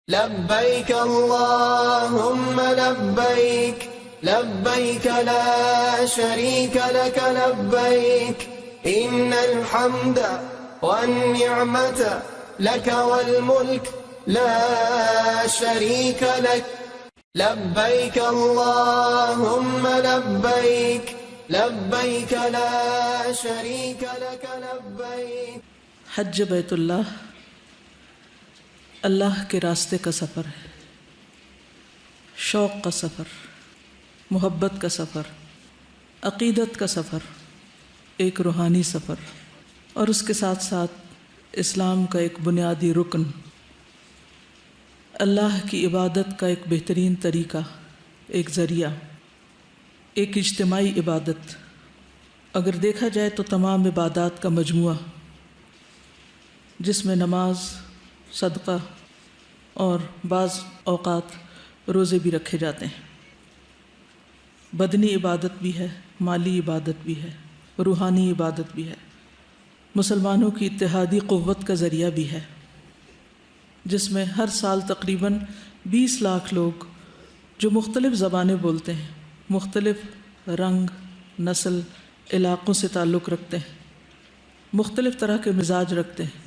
لبيك اللهم لبيك لبيك لا شريك لك لبيك إن الحمد والنعمة لك والملك لا شريك لك لبيك اللهم لبيك لبيك لا شريك لك لبيك. حج بیت اللہ اللہ کے راستے کا سفر ہے، شوق کا سفر، محبت کا سفر، عقیدت کا سفر، ایک روحانی سفر، اور اس کے ساتھ ساتھ اسلام کا ایک بنیادی رکن، اللہ کی عبادت کا ایک بہترین طریقہ، ایک ذریعہ، ایک اجتماعی عبادت. اگر دیکھا جائے تو تمام عبادات کا مجموعہ جس میں نماز، صدقہ اور بعض اوقات روزے بھی رکھے جاتے ہیں. بدنی عبادت بھی ہے، مالی عبادت بھی ہے، روحانی عبادت بھی ہے، مسلمانوں کی اتحادی قوت کا ذریعہ بھی ہے، جس میں ہر سال تقریباً 20 لاکھ لوگ جو مختلف زبانیں بولتے ہیں، مختلف رنگ، نسل، علاقوں سے تعلق رکھتے ہیں، مختلف طرح کے مزاج رکھتے ہیں،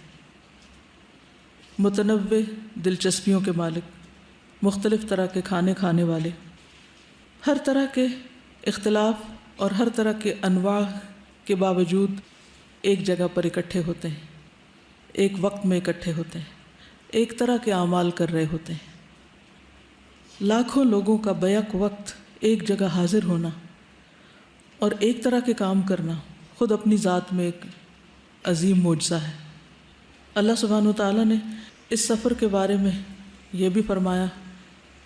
متنوع دلچسپیوں کے مالک، مختلف طرح کے کھانے کھانے والے، ہر طرح کے اختلاف اور ہر طرح کے انواع کے باوجود ایک جگہ پر اکٹھے ہوتے ہیں، ایک وقت میں اکٹھے ہوتے ہیں، ایک طرح کے اعمال کر رہے ہوتے ہیں. لاکھوں لوگوں کا بیک وقت ایک جگہ حاضر ہونا اور ایک طرح کے کام کرنا خود اپنی ذات میں ایک عظیم معجزہ ہے. اللہ سبحانہ وتعالیٰ نے اس سفر کے بارے میں یہ بھی فرمایا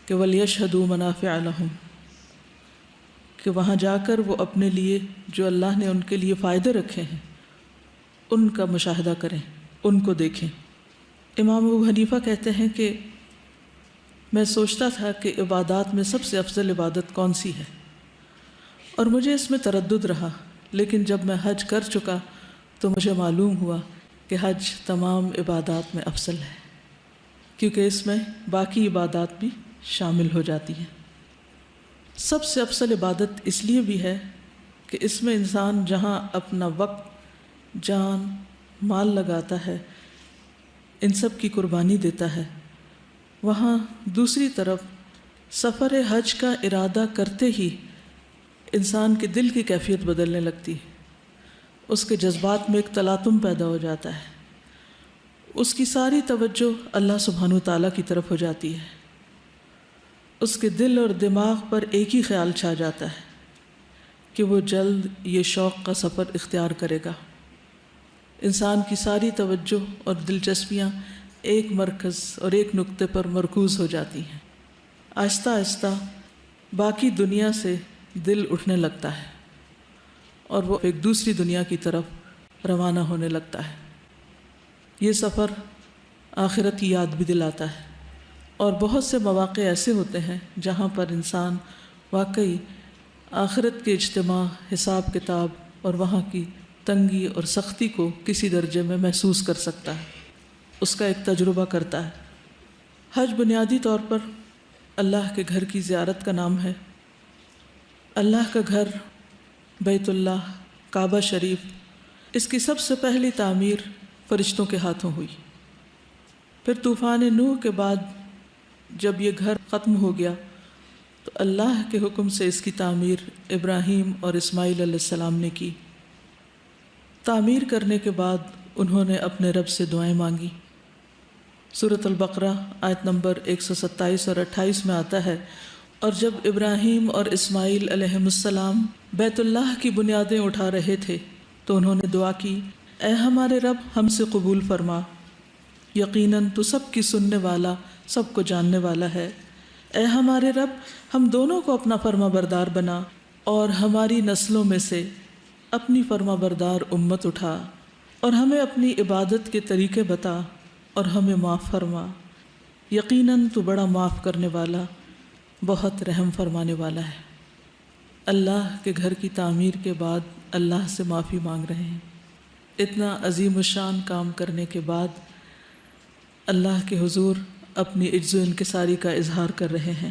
کہ وَلْيَشْهَدُوا مَنَافِعَ لَهُمْ، کہ وہاں جا کر وہ اپنے لیے جو اللہ نے ان کے لیے فائدے رکھے ہیں ان کا مشاہدہ کریں، ان کو دیکھیں. امام ابو حنیفہ کہتے ہیں کہ میں سوچتا تھا کہ عبادات میں سب سے افضل عبادت کون سی ہے، اور مجھے اس میں تردد رہا، لیکن جب میں حج کر چکا تو مجھے معلوم ہوا کہ حج تمام عبادات میں افضل ہے، کیونکہ اس میں باقی عبادات بھی شامل ہو جاتی ہیں. سب سے افضل عبادت اس لیے بھی ہے کہ اس میں انسان جہاں اپنا وقت، جان، مال لگاتا ہے، ان سب کی قربانی دیتا ہے، وہاں دوسری طرف سفر حج کا ارادہ کرتے ہی انسان کے دل کی کیفیت بدلنے لگتی ہے، اس کے جذبات میں ایک تلاطم پیدا ہو جاتا ہے، اس کی ساری توجہ اللہ سبحانہ وتعالیٰ کی طرف ہو جاتی ہے، اس کے دل اور دماغ پر ایک ہی خیال چھا جاتا ہے کہ وہ جلد یہ شوق کا سفر اختیار کرے گا. انسان کی ساری توجہ اور دلچسپیاں ایک مرکز اور ایک نقطے پر مرکوز ہو جاتی ہیں. آہستہ آہستہ باقی دنیا سے دل اٹھنے لگتا ہے اور وہ ایک دوسری دنیا کی طرف روانہ ہونے لگتا ہے. یہ سفر آخرت کی یاد بھی دلاتا ہے، اور بہت سے مواقع ایسے ہوتے ہیں جہاں پر انسان واقعی آخرت کے اجتماع، حساب کتاب اور وہاں کی تنگی اور سختی کو کسی درجے میں محسوس کر سکتا ہے، اس کا ایک تجربہ کرتا ہے. حج بنیادی طور پر اللہ کے گھر کی زیارت کا نام ہے. اللہ کا گھر بیت اللہ، کعبہ شریف، اس کی سب سے پہلی تعمیر فرشتوں کے ہاتھوں ہوئی. پھر طوفان نوح کے بعد جب یہ گھر ختم ہو گیا تو اللہ کے حکم سے اس کی تعمیر ابراہیم اور اسماعیل علیہ السلام نے کی. تعمیر کرنے کے بعد انہوں نے اپنے رب سے دعائیں مانگی. سورۃ البقرہ آیت نمبر 127 اور 28 میں آتا ہے، اور جب ابراہیم اور اسماعیل علیہ السلام بیت اللہ کی بنیادیں اٹھا رہے تھے تو انہوں نے دعا کی، اے ہمارے رب ہم سے قبول فرما، یقیناً تو سب کی سننے والا، سب کو جاننے والا ہے. اے ہمارے رب ہم دونوں کو اپنا فرما بردار بنا، اور ہماری نسلوں میں سے اپنی فرما بردار امت اٹھا، اور ہمیں اپنی عبادت کے طریقے بتا، اور ہمیں معاف فرما، یقیناً تو بڑا معاف کرنے والا، بہت رحم فرمانے والا ہے. اللہ کے گھر کی تعمیر کے بعد اللہ سے معافی مانگ رہے ہیں. اتنا عظیم الشان کام کرنے کے بعد اللہ کے حضور اپنی عجز و انکساری کا اظہار کر رہے ہیں۔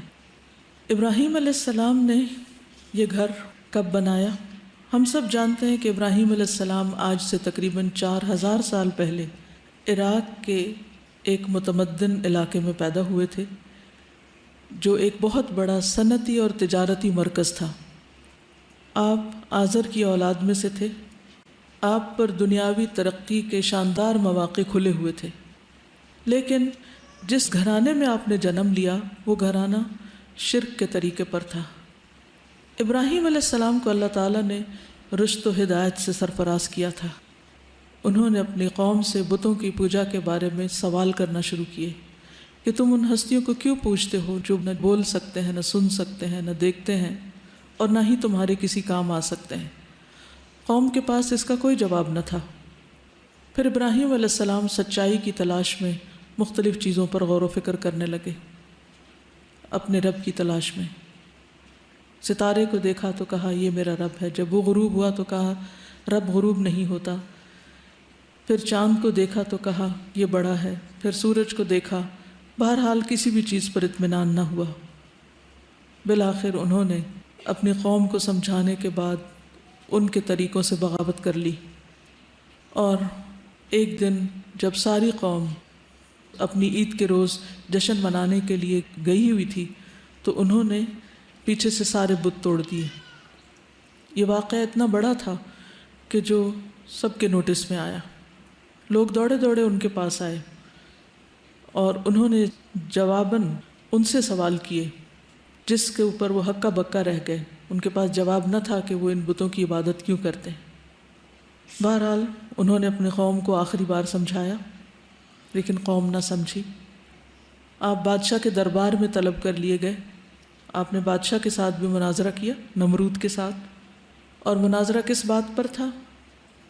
ابراہیم علیہ السلام نے یہ گھر کب بنایا؟ ہم سب جانتے ہیں کہ ابراہیم علیہ السلام آج سے تقریباً 4000 سال پہلے عراق کے ایک متمدن علاقے میں پیدا ہوئے تھے، جو ایک بہت بڑا صنعتی اور تجارتی مرکز تھا۔ آپ آزر کی اولاد میں سے تھے۔ آپ پر دنیاوی ترقی کے شاندار مواقع کھلے ہوئے تھے، لیکن جس گھرانے میں آپ نے جنم لیا وہ گھرانہ شرک کے طریقے پر تھا۔ ابراہیم علیہ السلام کو اللہ تعالیٰ نے رشد و ہدایت سے سرفراز کیا تھا۔ انہوں نے اپنی قوم سے بتوں کی پوجا کے بارے میں سوال کرنا شروع کیے کہ تم ان ہستیوں کو کیوں پوجتے ہو جو نہ بول سکتے ہیں، نہ سن سکتے ہیں، نہ دیکھتے ہیں، اور نہ ہی تمہارے کسی کام آ سکتے ہیں۔ قوم کے پاس اس کا کوئی جواب نہ تھا۔ پھر ابراہیم علیہ السلام سچائی کی تلاش میں مختلف چیزوں پر غور و فکر کرنے لگے، اپنے رب کی تلاش میں۔ ستارے کو دیکھا تو کہا یہ میرا رب ہے، جب وہ غروب ہوا تو کہا رب غروب نہیں ہوتا۔ پھر چاند کو دیکھا تو کہا یہ بڑا ہے، پھر سورج کو دیکھا، بہرحال کسی بھی چیز پر اطمینان نہ ہوا۔ بالآخر انہوں نے اپنی قوم کو سمجھانے کے بعد ان کے طریقوں سے بغاوت کر لی، اور ایک دن جب ساری قوم اپنی عید کے روز جشن منانے کے لیے گئی ہوئی تھی تو انہوں نے پیچھے سے سارے بت توڑ دیے۔ یہ واقعہ اتنا بڑا تھا کہ جو سب کے نوٹس میں آیا۔ لوگ دوڑے دوڑے ان کے پاس آئے اور انہوں نے جواباً ان سے سوال کیے جس کے اوپر وہ ہکا بکا رہ گئے۔ ان کے پاس جواب نہ تھا کہ وہ ان بتوں کی عبادت کیوں کرتے ہیں۔ بہرحال انہوں نے اپنی قوم کو آخری بار سمجھایا، لیکن قوم نہ سمجھی۔ آپ بادشاہ کے دربار میں طلب کر لیے گئے۔ آپ نے بادشاہ کے ساتھ بھی مناظرہ کیا، نمرود کے ساتھ، اور مناظرہ کس بات پر تھا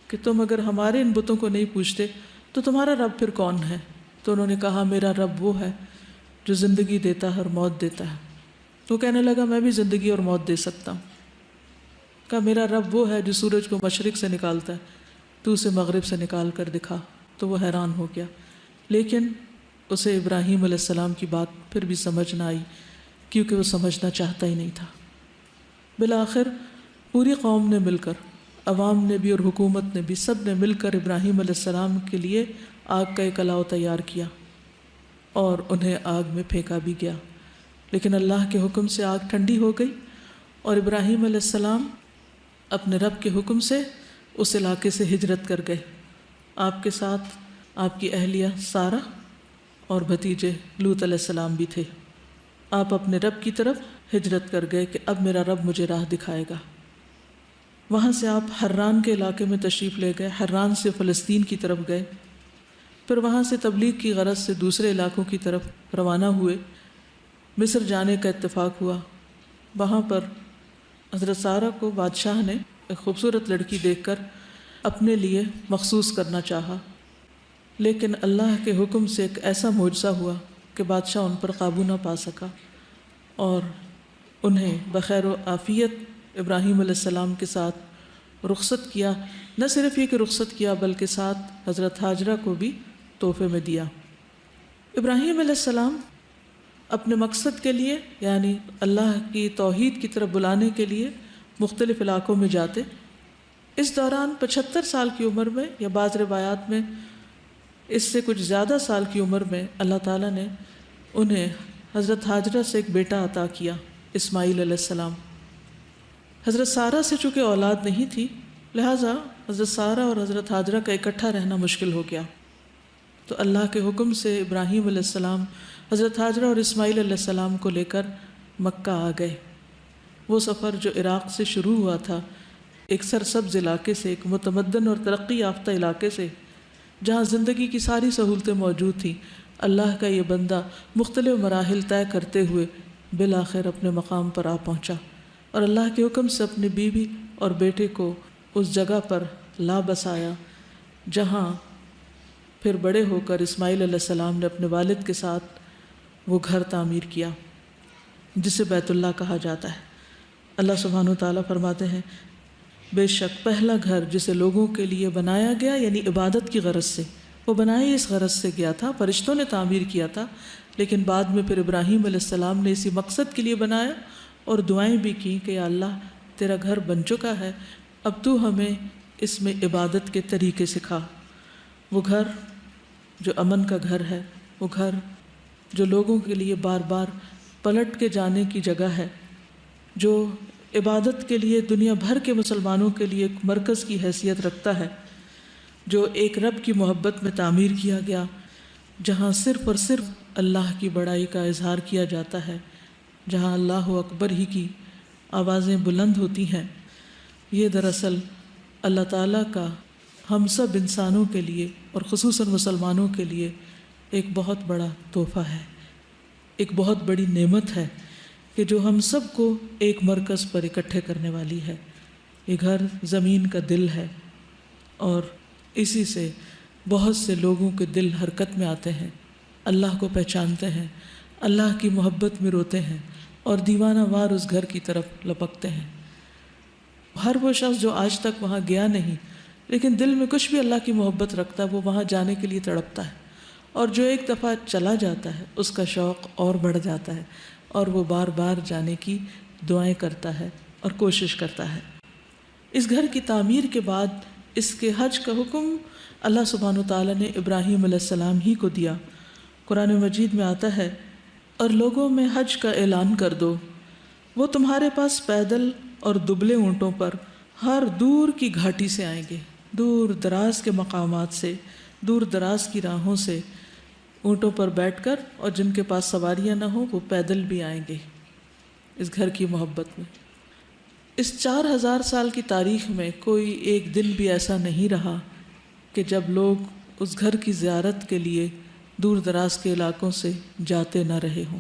کہ تم اگر ہمارے ان بتوں کو نہیں پوچھتے تو تمہارا رب پھر کون ہے؟ تو انہوں نے کہا میرا رب وہ ہے جو زندگی دیتا ہے اور موت دیتا ہے۔ تو کہنے لگا میں بھی زندگی اور موت دے سکتا ہوں۔ کہا میرا رب وہ ہے جو سورج کو مشرق سے نکالتا ہے، تو اسے مغرب سے نکال کر دکھا۔ تو وہ حیران ہو گیا، لیکن اسے ابراہیم علیہ السلام کی بات پھر بھی سمجھ نہ آئی، کیونکہ وہ سمجھنا چاہتا ہی نہیں تھا۔ بالآخر پوری قوم نے مل کر، عوام نے بھی اور حکومت نے بھی، سب نے مل کر ابراہیم علیہ السلام کے لیے آگ کا ایک الاؤ تیار کیا اور انہیں آگ میں پھینکا بھی گیا۔ لیکن اللہ کے حکم سے آگ ٹھنڈی ہو گئی اور ابراہیم علیہ السلام اپنے رب کے حکم سے اس علاقے سے ہجرت کر گئے۔ آپ کے ساتھ آپ کی اہلیہ سارہ اور بھتیجے لوط علیہ السلام بھی تھے۔ آپ اپنے رب کی طرف ہجرت کر گئے کہ اب میرا رب مجھے راہ دکھائے گا۔ وہاں سے آپ حران کے علاقے میں تشریف لے گئے، حران سے فلسطین کی طرف گئے، پھر وہاں سے تبلیغ کی غرض سے دوسرے علاقوں کی طرف روانہ ہوئے۔ مصر جانے کا اتفاق ہوا۔ وہاں پر حضرت سارہ کو بادشاہ نے ایک خوبصورت لڑکی دیکھ کر اپنے لیے مخصوص کرنا چاہا، لیکن اللہ کے حکم سے ایک ایسا معجزہ ہوا کہ بادشاہ ان پر قابو نہ پا سکا اور انہیں بخیر و عافیت ابراہیم علیہ السلام کے ساتھ رخصت کیا۔ نہ صرف یہ کہ رخصت کیا بلکہ ساتھ حضرت ہاجرہ کو بھی تحفے میں دیا۔ ابراہیم علیہ السلام اپنے مقصد کے لیے، یعنی اللہ کی توحید کی طرف بلانے کے لیے مختلف علاقوں میں جاتے۔ اس دوران 75 سال کی عمر میں، یا بعض روایات میں اس سے کچھ زیادہ سال کی عمر میں، اللہ تعالیٰ نے انہیں حضرت ہاجرہ سے ایک بیٹا عطا کیا، اسماعیل علیہ السلام۔ حضرت سارہ سے چونکہ اولاد نہیں تھی، لہٰذا حضرت سارہ اور حضرت ہاجرہ کا اکٹھا رہنا مشکل ہو گیا۔ تو اللہ کے حکم سے ابراہیم علیہ السلام حضرت ہاجرہ اور اسماعیل علیہ السلام کو لے کر مکہ آ گئے۔ وہ سفر جو عراق سے شروع ہوا تھا، ایک سرسبز علاقے سے، ایک متمدن اور ترقی یافتہ علاقے سے، جہاں زندگی کی ساری سہولتیں موجود تھیں، اللہ کا یہ بندہ مختلف مراحل طے کرتے ہوئے بالآخر اپنے مقام پر آ پہنچا، اور اللہ کے حکم سے اپنی بیوی اور بیٹے کو اس جگہ پر لا بسایا جہاں پھر بڑے ہو کر اسماعیل علیہ السلام نے اپنے والد کے ساتھ وہ گھر تعمیر کیا جسے بیت اللہ کہا جاتا ہے۔ اللہ سبحانہ وتعالیٰ فرماتے ہیں بے شک پہلا گھر جسے لوگوں کے لیے بنایا گیا، یعنی عبادت کی غرض سے، وہ بنایا اس غرض سے گیا تھا، فرشتوں نے تعمیر کیا تھا، لیکن بعد میں پھر ابراہیم علیہ السلام نے اسی مقصد کے لیے بنایا اور دعائیں بھی کی کہ یا اللہ تیرا گھر بن چکا ہے، اب تو ہمیں اس میں عبادت کے طریقے سکھا۔ وہ گھر جو امن کا گھر ہے، وہ گھر جو لوگوں کے لیے بار بار پلٹ کے جانے کی جگہ ہے، جو عبادت کے لیے دنیا بھر کے مسلمانوں کے لیے ایک مرکز کی حیثیت رکھتا ہے، جو ایک رب کی محبت میں تعمیر کیا گیا، جہاں صرف اور صرف اللہ کی بڑائی کا اظہار کیا جاتا ہے، جہاں اللہ اکبر ہی کی آوازیں بلند ہوتی ہیں۔ یہ دراصل اللہ تعالیٰ کا ہم سب انسانوں کے لیے اور خصوصاً مسلمانوں کے لیے ایک بہت بڑا تحفہ ہے، ایک بہت بڑی نعمت ہے کہ جو ہم سب کو ایک مرکز پر اکٹھے کرنے والی ہے۔ یہ گھر زمین کا دل ہے اور اسی سے بہت سے لوگوں کے دل حرکت میں آتے ہیں، اللہ کو پہچانتے ہیں، اللہ کی محبت میں روتے ہیں اور دیوانہ وار اس گھر کی طرف لپکتے ہیں۔ ہر وہ شخص جو آج تک وہاں گیا نہیں لیکن دل میں کچھ بھی اللہ کی محبت رکھتا ہے، وہ وہاں جانے کے لیے تڑپتا ہے، اور جو ایک دفعہ چلا جاتا ہے اس کا شوق اور بڑھ جاتا ہے اور وہ بار بار جانے کی دعائیں کرتا ہے اور کوشش کرتا ہے۔ اس گھر کی تعمیر کے بعد اس کے حج کا حکم اللہ سبحانہ وتعالیٰ نے ابراہیم علیہ السلام ہی کو دیا۔ قرآن مجید میں آتا ہے، اور لوگوں میں حج کا اعلان کر دو، وہ تمہارے پاس پیدل اور دبلے اونٹوں پر ہر دور کی گھاٹی سے آئیں گے، دور دراز کے مقامات سے، دور دراز کی راہوں سے اونٹوں پر بیٹھ کر، اور جن کے پاس سواریاں نہ ہوں وہ پیدل بھی آئیں گے اس گھر کی محبت میں۔ اس 4000 سال کی تاریخ میں کوئی ایک دن بھی ایسا نہیں رہا کہ جب لوگ اس گھر کی زیارت کے لیے دور دراز کے علاقوں سے جاتے نہ رہے ہوں۔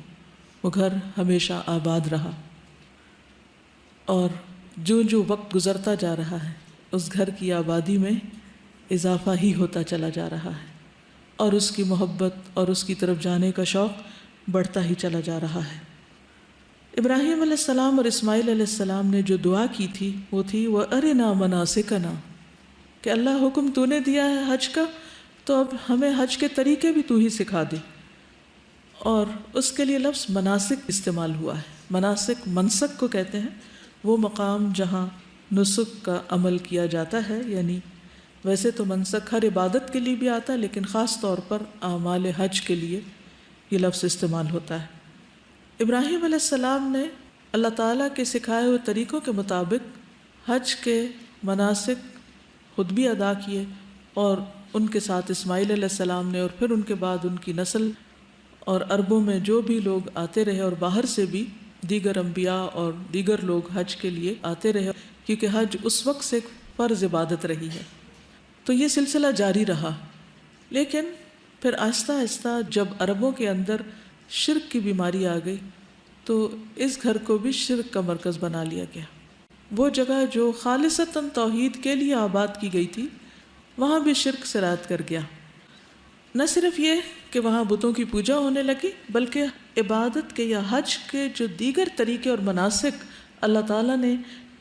وہ گھر ہمیشہ آباد رہا، اور جو جو وقت گزرتا جا رہا ہے اس گھر کی آبادی میں اضافہ ہی ہوتا چلا جا رہا ہے، اور اس کی محبت اور اس کی طرف جانے کا شوق بڑھتا ہی چلا جا رہا ہے۔ ابراہیم علیہ السلام اور اسماعیل علیہ السلام نے جو دعا کی تھی وہ تھی وَأَرِنَا مَنَاسِكَنَا، کہ اللہ حکم تو نے دیا ہے حج کا، تو اب ہمیں حج کے طریقے بھی تو ہی سکھا دے۔ اور اس کے لیے لفظ مناسک استعمال ہوا ہے۔ مناسک منسک کو کہتے ہیں، وہ مقام جہاں نسک کا عمل کیا جاتا ہے، یعنی ویسے تو منسک ہر عبادت کے لیے بھی آتا ہے لیکن خاص طور پر اعمال حج کے لیے یہ لفظ استعمال ہوتا ہے۔ ابراہیم علیہ السلام نے اللہ تعالیٰ کے سکھائے ہوئے طریقوں کے مطابق حج کے مناسک خود بھی ادا کیے، اور ان کے ساتھ اسماعیل علیہ السلام نے، اور پھر ان کے بعد ان کی نسل اور عربوں میں جو بھی لوگ آتے رہے، اور باہر سے بھی دیگر انبیاء اور دیگر لوگ حج کے لیے آتے رہے، کیونکہ حج اس وقت سے ایک فرض عبادت رہی ہے۔ تو یہ سلسلہ جاری رہا، لیکن پھر آہستہ آہستہ جب عربوں کے اندر شرک کی بیماری آ گئی تو اس گھر کو بھی شرک کا مرکز بنا لیا گیا۔ وہ جگہ جو خالصتاً توحید کے لیے آباد کی گئی تھی، وہاں بھی شرک سرایت کر گیا۔ نہ صرف یہ کہ وہاں بتوں کی پوجا ہونے لگی، بلکہ عبادت کے یا حج کے جو دیگر طریقے اور مناسک اللہ تعالیٰ نے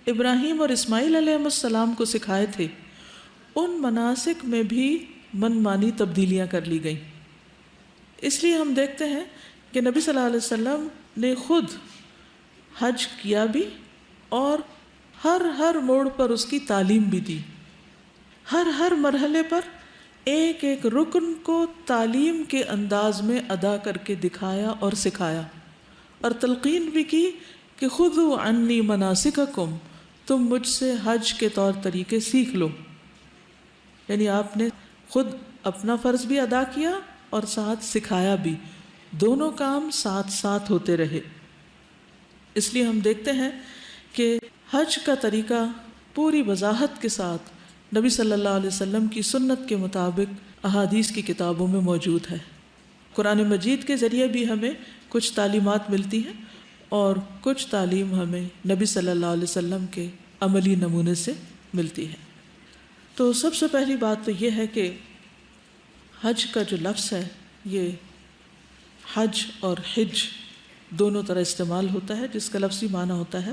ابراہیم اور اسماعیل علیہ السلام کو سکھائے تھے، ان مناسک میں بھی من مانی تبدیلیاں کر لی گئیں۔ اس لیے ہم دیکھتے ہیں کہ نبی صلی اللہ علیہ وسلم نے خود حج کیا بھی، اور ہر موڑ پر اس کی تعلیم بھی دی۔ ہر مرحلے پر ایک ایک رکن کو تعلیم کے انداز میں ادا کر کے دکھایا اور سکھایا، اور تلقین بھی کی کہ خذوا عنی مناسککم، تم مجھ سے حج کے طور طریقے سیکھ لو۔ یعنی آپ نے خود اپنا فرض بھی ادا کیا اور ساتھ سکھایا بھی، دونوں کام ساتھ ساتھ ہوتے رہے۔ اس لیے ہم دیکھتے ہیں کہ حج کا طریقہ پوری وضاحت کے ساتھ نبی صلی اللہ علیہ وسلم کی سنت کے مطابق احادیث کی کتابوں میں موجود ہے۔ قرآن مجید کے ذریعے بھی ہمیں کچھ تعلیمات ملتی ہیں، اور کچھ تعلیم ہمیں نبی صلی اللہ علیہ وسلم کے عملی نمونے سے ملتی ہے۔ تو سب سے پہلی بات تو یہ ہے کہ حج کا جو لفظ ہے، یہ حج اور حج دونوں طرح استعمال ہوتا ہے، جس کا لفظی معنی ہوتا ہے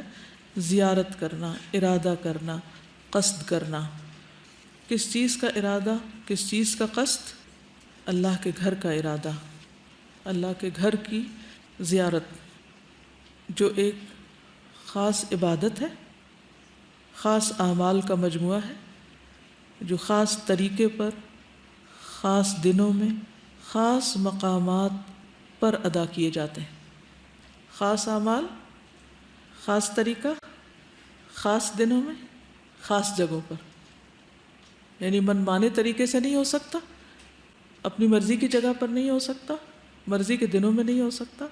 زیارت کرنا، ارادہ کرنا، قصد کرنا۔ کس چیز کا ارادہ، کس چیز کا قصد؟ اللہ کے گھر کا ارادہ، اللہ کے گھر کی زیارت، جو ایک خاص عبادت ہے، خاص اعمال کا مجموعہ ہے، جو خاص طریقے پر، خاص دنوں میں، خاص مقامات پر ادا کیے جاتے ہیں۔ خاص اعمال، خاص طریقہ، خاص دنوں میں، خاص جگہوں پر، یعنی من مانے طریقے سے نہیں ہو سکتا، اپنی مرضی کی جگہ پر نہیں ہو سکتا، مرضی کے دنوں میں نہیں ہو سکتا،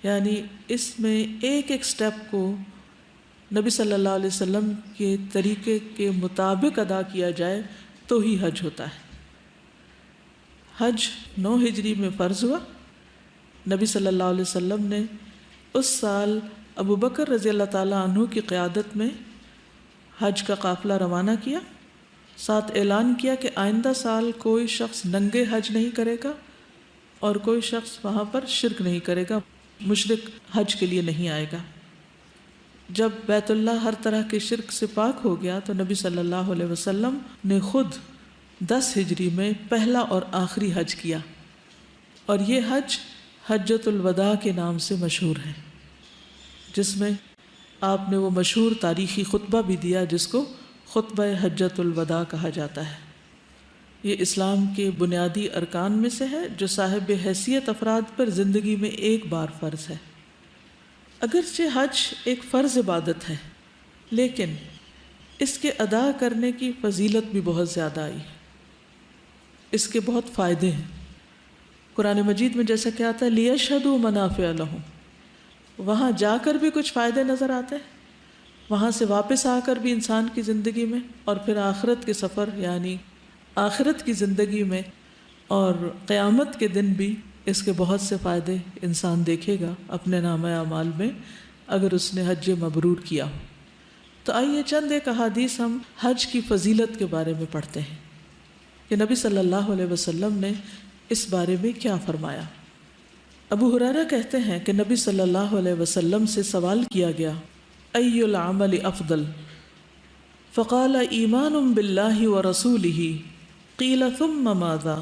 یعنی اس میں ایک ایک سٹیپ کو نبی صلی اللہ علیہ وسلم کے طریقے کے مطابق ادا کیا جائے تو ہی حج ہوتا ہے۔ حج 9 ہجری میں فرض ہوا۔ نبی صلی اللہ علیہ وسلم نے اس سال ابو بکر رضی اللہ تعالیٰ عنہ کی قیادت میں حج کا قافلہ روانہ کیا، ساتھ اعلان کیا کہ آئندہ سال کوئی شخص ننگے حج نہیں کرے گا اور کوئی شخص وہاں پر شرک نہیں کرے گا، مشرک حج کے لیے نہیں آئے گا۔ جب بیت اللہ ہر طرح کے شرک سے پاک ہو گیا تو نبی صلی اللہ علیہ وسلم نے خود 10 ہجری میں پہلا اور آخری حج کیا، اور یہ حج حجۃ الوداع کے نام سے مشہور ہے، جس میں آپ نے وہ مشہور تاریخی خطبہ بھی دیا جس کو خطبہ حجۃ الوداع کہا جاتا ہے۔ یہ اسلام کے بنیادی ارکان میں سے ہے جو صاحب حیثیت افراد پر زندگی میں ایک بار فرض ہے۔ اگرچہ حج ایک فرض عبادت ہے، لیکن اس کے ادا کرنے کی فضیلت بھی بہت زیادہ آئی ہے، اس کے بہت فائدے ہیں۔ قرآن مجید میں جیسا کہ آتا ہے لِيَشْهَدُوا مَنَافِعَ لَهُمْ، وہاں جا کر بھی کچھ فائدے نظر آتے ہیں، وہاں سے واپس آ کر بھی انسان کی زندگی میں، اور پھر آخرت کے سفر یعنی آخرت کی زندگی میں اور قیامت کے دن بھی اس کے بہت سے فائدے انسان دیکھے گا اپنے نامہ اعمال میں اگر اس نے حج مبرور کیا ہو۔ تو آئیے چند ایک احادیث ہم حج کی فضیلت کے بارے میں پڑھتے ہیں کہ نبی صلی اللہ علیہ وسلم نے اس بارے میں کیا فرمایا۔ ابو ہریرہ کہتے ہیں کہ نبی صلی اللہ علیہ وسلم سے سوال کیا گیا ای العمل افضل؟ فقال ایمان باللہ ورسولہ، قیل ثم ماذا؟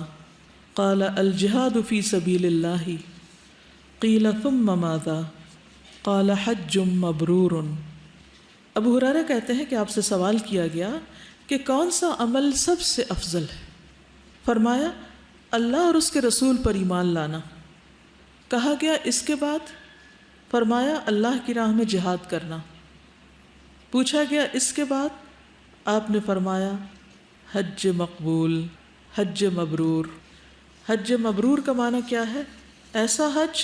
قال الجہاد فی سبیل اللہ، قیل ثم ماذا؟ قال حج مبرور۔ ابو ہریرہ کہتے ہیں کہ آپ سے سوال کیا گیا کہ کون سا عمل سب سے افضل ہے؟ فرمایا اللہ اور اس کے رسول پر ایمان لانا۔ کہا گیا اس کے بعد؟ فرمایا اللہ کی راہ میں جہاد کرنا۔ پوچھا گیا اس کے بعد؟ آپ نے فرمایا حج مقبول، حج مبرور۔ حج مبرور کا معنی کیا ہے؟ ایسا حج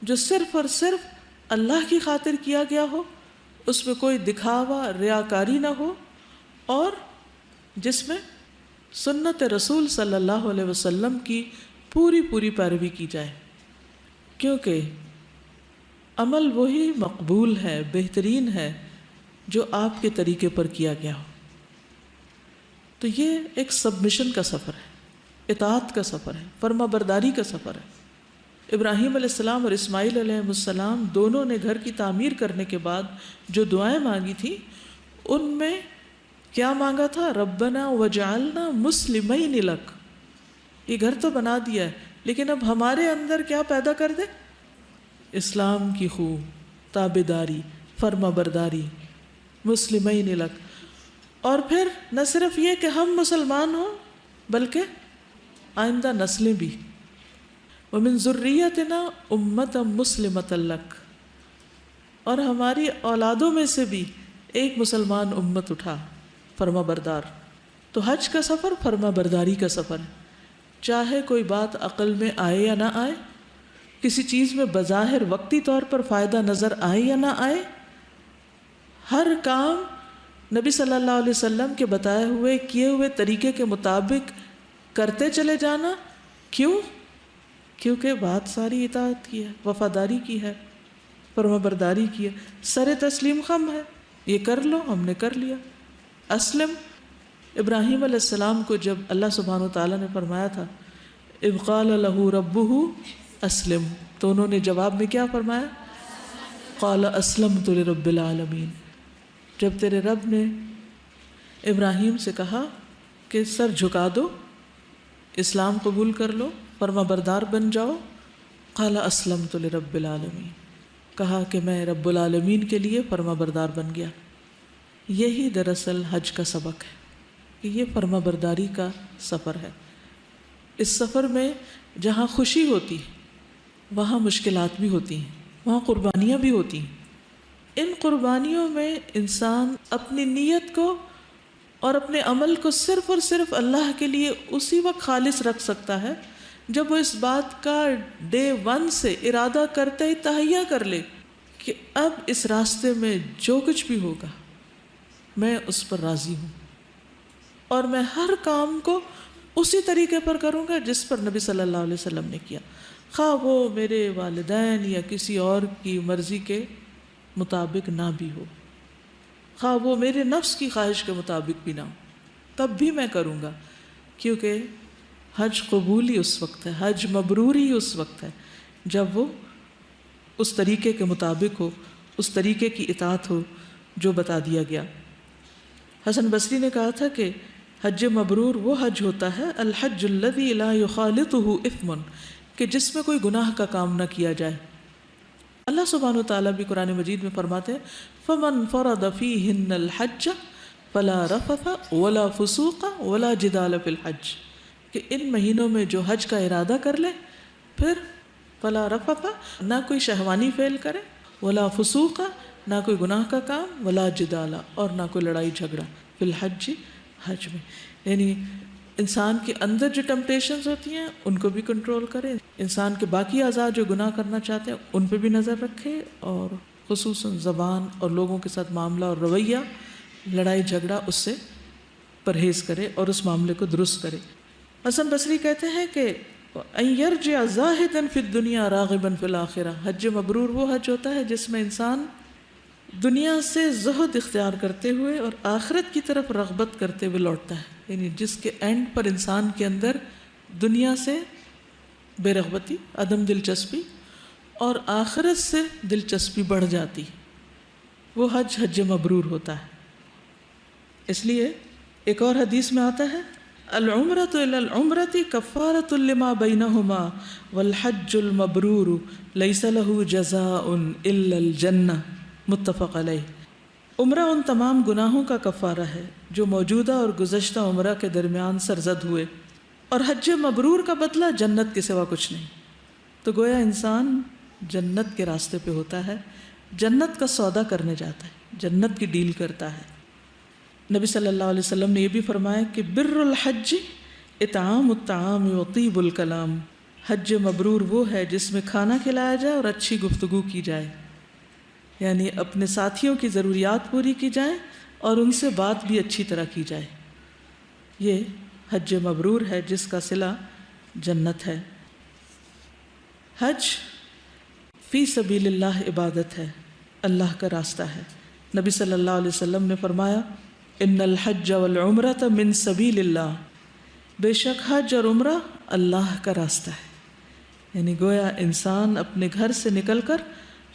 جو صرف اور صرف اللہ کی خاطر کیا گیا ہو، اس میں کوئی دکھاوا، ریاکاری نہ ہو، اور جس میں سنت رسول صلی اللہ علیہ وسلم کی پوری پیروی کی جائے، کیونکہ عمل وہی مقبول ہے، بہترین ہے جو آپ کے طریقے پر کیا گیا ہو۔ تو یہ ایک سبمیشن کا سفر ہے، اطاعت کا سفر ہے، فرما برداری کا سفر ہے۔ ابراہیم علیہ السلام اور اسماعیل علیہ السلام دونوں نے گھر کی تعمیر کرنے کے بعد جو دعائیں مانگی تھیں ان میں کیا مانگا تھا؟ ربنا وجعلنا مسلمین لک۔ یہ گھر تو بنا دیا ہے لیکن اب ہمارے اندر کیا پیدا کر دے؟ اسلام کی خو، تابعداری، فرما برداری، مسلمین لک۔ اور پھر نہ صرف یہ کہ ہم مسلمان ہوں بلکہ آئندہ نسلیں بھی، وَمِن ذُرِّيَّتِنَا أُمَّةً مُسْلِمَةً لَكَ، اور ہماری اولادوں میں سے بھی ایک مسلمان امت اٹھا، فرما بردار۔ تو حج کا سفر فرما برداری کا سفر ہے، چاہے کوئی بات عقل میں آئے یا نہ آئے، کسی چیز میں بظاہر وقتی طور پر فائدہ نظر آئے یا نہ آئے، ہر کام نبی صلی اللہ علیہ وسلم کے بتائے ہوئے کیے ہوئے طریقے کے مطابق کرتے چلے جانا۔ کیوں؟ کیونکہ بات ساری اطاعت کی ہے، وفاداری کی ہے، فرما برداری کی ہے، سر تسلیم خم ہے، یہ کر لو، ہم نے کر لیا۔ اسلم، ابراہیم علیہ السلام کو جب اللہ سبحانہ وتعالیٰ نے فرمایا تھا اذ قال له ربه اسلم، تو انہوں نے جواب میں کیا فرمایا؟ قال اسلمت لرب العالمین۔ جب تیرے رب نے ابراہیم سے کہا کہ سر جھکا دو، اسلام قبول کر لو، فرما بردار بن جاؤ، قال اسلمت لرب العالمین، کہا کہ میں رب العالمین کے لیے فرما بردار بن گیا۔ یہی دراصل حج کا سبق ہے کہ یہ فرما برداری کا سفر ہے۔ اس سفر میں جہاں خوشی ہوتی ہے وہاں مشکلات بھی ہوتی ہیں، وہاں قربانیاں بھی ہوتی ہیں۔ ان قربانیوں میں انسان اپنی نیت کو اور اپنے عمل کو صرف اور صرف اللہ کے لیے اسی وقت خالص رکھ سکتا ہے جب وہ اس بات کا ڈے 1 سے ارادہ کرتے ہی تہیہ کر لے کہ اب اس راستے میں جو کچھ بھی ہوگا میں اس پر راضی ہوں، اور میں ہر کام کو اسی طریقے پر کروں گا جس پر نبی صلی اللہ علیہ وسلم نے کیا، خواہ وہ میرے والدین یا کسی اور کی مرضی کے مطابق نہ بھی ہو، خواہ وہ میرے نفس کی خواہش کے مطابق بھی نہ ہو، تب بھی میں کروں گا، کیونکہ حج قبولی اس وقت ہے، حج مبروری اس وقت ہے جب وہ اس طریقے کے مطابق ہو، اس طریقے کی اطاعت ہو جو بتا دیا گیا۔ حسن بصری نے کہا تھا کہ حج مبرور وہ حج ہوتا ہے الحج الذی لا یخالطہ اثم، کہ جس میں کوئی گناہ کا کام نہ کیا جائے۔ اللہ سبحانہ و تعالیٰ بھی قرآن مجید میں فرماتے ہیں فَمَنْ فَرَضَ فِيهِنَّ الْحَجَّ فَلَا رَفَثَ وَلَا فُسُوقَ وَلَا جِدَالَ فِي الْحَجِّ، کہ ان مہینوں میں جو حج کا ارادہ کر لے پھر فَلَا رَفَثَ، نہ کوئی شہوانی فعل کرے، وَلَا فُسُوقَ، نہ کوئی گناہ کا کام، وَلَا جِدَالَ، اور نہ کوئی لڑائی جھگڑا، فی الحج، حج میں۔ یعنی انسان کے اندر جو ٹمپٹیشنز ہوتی ہیں ان کو بھی کنٹرول کرے، انسان کے باقی اعضاء جو گناہ کرنا چاہتے ہیں ان پہ بھی نظر رکھے، اور خصوصاً زبان اور لوگوں کے ساتھ معاملہ اور رویہ، لڑائی جھگڑا، اس سے پرہیز کرے اور اس معاملے کو درست کرے۔ حسن بصری کہتے ہیں کہ ان یرجع زاہدا فی الدنیا راغبا فی الآخرہ، حج مبرور وہ حج ہوتا ہے جس میں انسان دنیا سے زہد اختیار کرتے ہوئے اور آخرت کی طرف رغبت کرتے ہوئے لوٹتا ہے، یعنی جس کے اینڈ پر انسان کے اندر دنیا سے بے رغبتی، عدم دلچسپی، اور آخرت سے دلچسپی بڑھ جاتی، وہ حج حج مبرور ہوتا ہے۔ اس لیے ایک اور حدیث میں آتا ہے العمرۃ الی العمرۃ کفارۃ لما بینہما والحج المبرور لیس لہ جزاء الا الجنہ، متفق علیہ۔ عمرہ ان تمام گناہوں کا کفارہ ہے جو موجودہ اور گزشتہ عمرہ کے درمیان سرزد ہوئے، اور حج مبرور کا بدلہ جنت کے سوا کچھ نہیں۔ تو گویا انسان جنت کے راستے پہ ہوتا ہے، جنت کا سودا کرنے جاتا ہے، جنت کی ڈیل کرتا ہے۔ نبی صلی اللہ علیہ وسلم نے یہ بھی فرمایا کہ بر الحج اطعام الطعام و طیب الکلام، حج مبرور وہ ہے جس میں کھانا کھلایا جائے اور اچھی گفتگو کی جائے، یعنی اپنے ساتھیوں کی ضروریات پوری کی جائیں اور ان سے بات بھی اچھی طرح کی جائے۔ یہ حج مبرور ہے جس کا صلہ جنت ہے۔ حج فی سبیل اللہ عبادت ہے، اللہ کا راستہ ہے۔ نبی صلی اللہ علیہ وسلم نے فرمایا ان الحج والعمرۃ من سبیل اللہ، بے شک حج اور عمرہ اللہ کا راستہ ہے، یعنی گویا انسان اپنے گھر سے نکل کر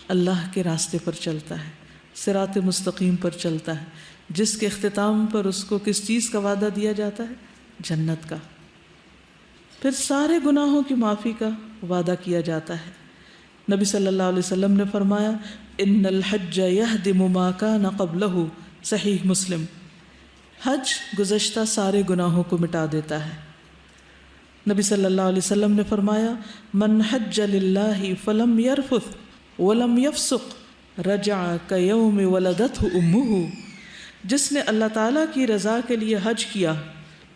اللہ کے راستے پر چلتا ہے، صراط مستقیم پر چلتا ہے، جس کے اختتام پر اس کو کس چیز کا وعدہ دیا جاتا ہے؟ جنت کا۔ پھر سارے گناہوں کی معافی کا وعدہ کیا جاتا ہے۔ نبی صلی اللہ علیہ وسلم نے فرمایا ان الحج یہدم ما کان قبلہ، صحیح مسلم، حج گزشتہ سارے گناہوں کو مٹا دیتا ہے۔ نبی صلی اللہ علیہ وسلم نے فرمایا من حج للہ فلم یرفث ولم یفسق رجع کیوم ولدتہ امہ، جس نے اللہ تعالیٰ کی رضا کے لیے حج کیا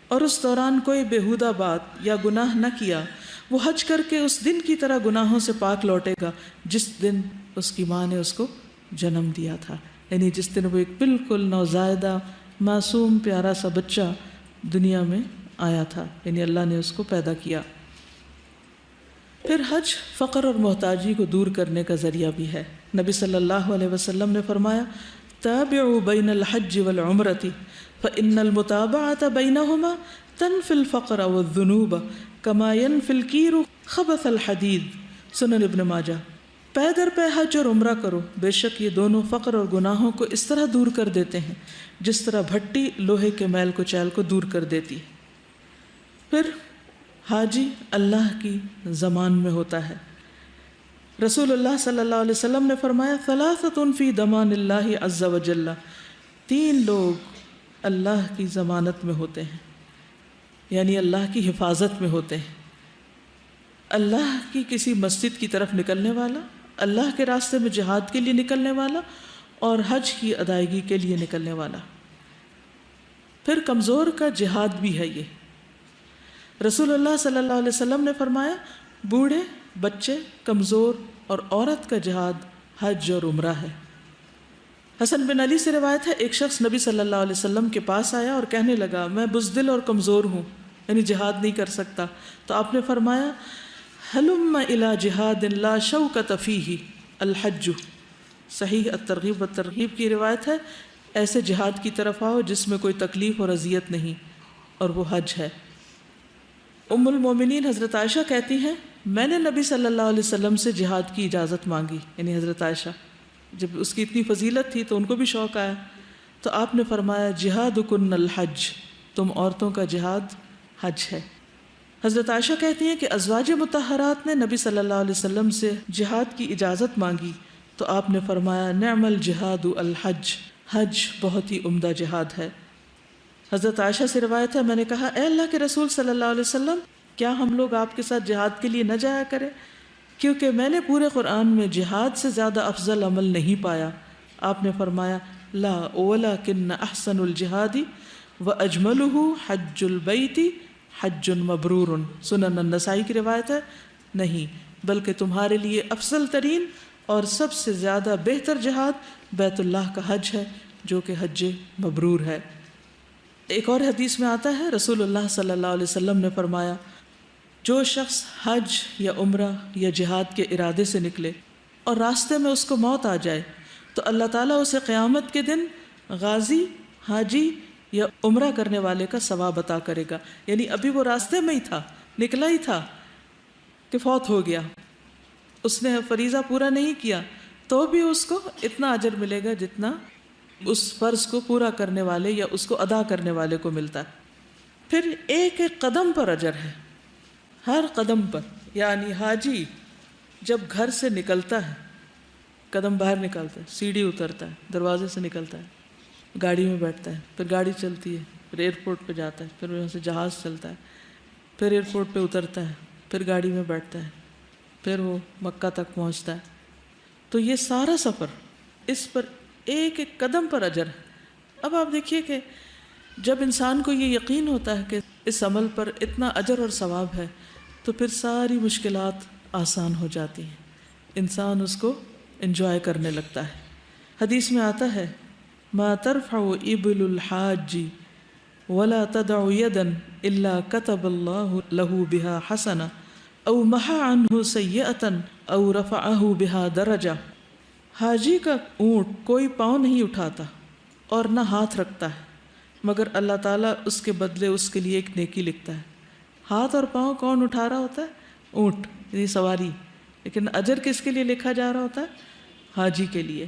اور اس دوران کوئی بیہودہ بات یا گناہ نہ کیا، وہ حج کر کے اس دن کی طرح گناہوں سے پاک لوٹے گا جس دن اس کی ماں نے اس کو جنم دیا تھا، یعنی جس دن وہ ایک بالکل نوزائیدہ معصوم پیارا سا بچہ دنیا میں آیا تھا، یعنی اللہ نے اس کو پیدا کیا۔ پھر حج فقر اور محتاجی کو دور کرنے کا ذریعہ بھی ہے۔ نبی صلی اللہ علیہ وسلم نے فرمایا تابعوا بین الحج والعمرۃ فإن المتابعة بینہما تنفی الفقر والذنوب کما ینفی الکیر خبث الحدید، سنن ابن ماجہ۔ پے در پے حج اور عمرہ کرو، بے شک یہ دونوں فقر اور گناہوں کو اس طرح دور کر دیتے ہیں جس طرح بھٹی لوہے کے میل کچیل کو دور کر دیتی ہے۔ پھر حاجی اللہ کی زمان میں ہوتا ہے، رسول اللہ صلی اللہ علیہ وسلم نے فرمایا ثلاثۃ فی دمان اللہ عز وجل، 3 لوگ اللہ کی ضمانت میں ہوتے ہیں، یعنی اللہ کی حفاظت میں ہوتے ہیں۔ اللہ کی کسی مسجد کی طرف نکلنے والا، اللہ کے راستے میں جہاد کے لیے نکلنے والا، اور حج کی ادائیگی کے لیے نکلنے والا۔ پھر کمزور کا جہاد بھی ہے یہ۔ رسول اللہ صلی اللہ علیہ وسلم نے فرمایا بوڑھے، بچے، کمزور اور عورت کا جہاد حج اور عمرہ ہے۔ حسن بن علی سے روایت ہے، ایک شخص نبی صلی اللہ علیہ وسلم کے پاس آیا اور کہنے لگا میں بزدل اور کمزور ہوں، یعنی جہاد نہیں کر سکتا۔ تو آپ نے فرمایا ہلم الی جہاد لا شوکۃ فیہ الحج، صحیح الترغیب والترہیب کی روایت ہے، ایسے جہاد کی طرف آؤ جس میں کوئی تکلیف اور اذیت نہیں، اور وہ حج ہے۔ ام المومنین حضرت عائشہ کہتی ہیں میں نے نبی صلی اللہ علیہ وسلم سے جہاد کی اجازت مانگی، یعنی حضرت عائشہ، جب اس کی اتنی فضیلت تھی تو ان کو بھی شوق آیا، تو آپ نے فرمایا جہادکن الحج، تم عورتوں کا جہاد حج ہے۔ حضرت عائشہ کہتی ہیں کہ ازواج مطہرات نے نبی صلی اللہ علیہ وسلم سے جہاد کی اجازت مانگی تو آپ نے فرمایا نعم الجہاد الحج، حج بہت ہی عمدہ جہاد ہے۔ حضرت عائشہ سے روایت ہے میں نے کہا اے اللہ کے رسول صلی اللہ علیہ وسلم، کیا ہم لوگ آپ کے ساتھ جہاد کے لیے نہ جایا کریں، کیونکہ میں نے پورے قرآن میں جہاد سے زیادہ افضل عمل نہیں پایا۔ آپ نے فرمایا لا ولکن احسن الجہاد واجملہ حج البیت حج مبرور، سنن النسائی کی روایت ہے، نہیں بلکہ تمہارے لیے افضل ترین اور سب سے زیادہ بہتر جہاد بیت اللہ کا حج ہے جو کہ حج مبرور ہے۔ ایک اور حدیث میں آتا ہے رسول اللہ صلی اللہ علیہ وسلم نے فرمایا جو شخص حج یا عمرہ یا جہاد کے ارادے سے نکلے اور راستے میں اس کو موت آ جائے تو اللہ تعالیٰ اسے قیامت کے دن غازی، حاجی یا عمرہ کرنے والے کا ثواب عطا کرے گا، یعنی ابھی وہ راستے میں ہی تھا، نکلا ہی تھا کہ فوت ہو گیا، اس نے فریضہ پورا نہیں کیا تو بھی اس کو اتنا اجر ملے گا جتنا اس فرض کو پورا کرنے والے یا اس کو ادا کرنے والے کو ملتا ہے۔ پھر ایک ایک قدم پر اجر ہے، ہر قدم پر، یعنی حاجی جب گھر سے نکلتا ہے، قدم باہر نکالتا ہے، سیڑھی اترتا ہے، دروازے سے نکلتا ہے، گاڑی میں بیٹھتا ہے، پھر گاڑی چلتی ہے، پھر ایئرپورٹ پہ جاتا ہے، پھر وہاں سے جہاز چلتا ہے، پھر ایئرپورٹ پہ اترتا ہے، پھر گاڑی میں بیٹھتا ہے، پھر وہ مکہ تک پہنچتا ہے۔ تو یہ سارا سفر، اس پر ایک ایک قدم پر اجر ہے۔ اب آپ دیکھیے کہ جب انسان کو یہ یقین ہوتا ہے کہ اس عمل پر اتنا اجر اور ثواب ہے تو پھر ساری مشکلات آسان ہو جاتی ہیں، انسان اس کو انجوائے کرنے لگتا ہے۔ حدیث میں آتا ہے ما ترفع ابل الحاج ولا تدع یدا الا كتب الله له بها حسنہ او محا عنہ سیئۃ او رفعہ بها درجہ۔ حاجی کا اونٹ کوئی پاؤں نہیں اٹھاتا اور نہ ہاتھ رکھتا ہے مگر اللہ تعالیٰ اس کے بدلے اس کے لیے ایک نیکی لکھتا ہے۔ ہاتھ اور پاؤں کون اٹھا رہا ہوتا ہے؟ اونٹ، یعنی سواری، لیکن اجر کس کے لیے لکھا جا رہا ہوتا ہے؟ حاجی کے لیے۔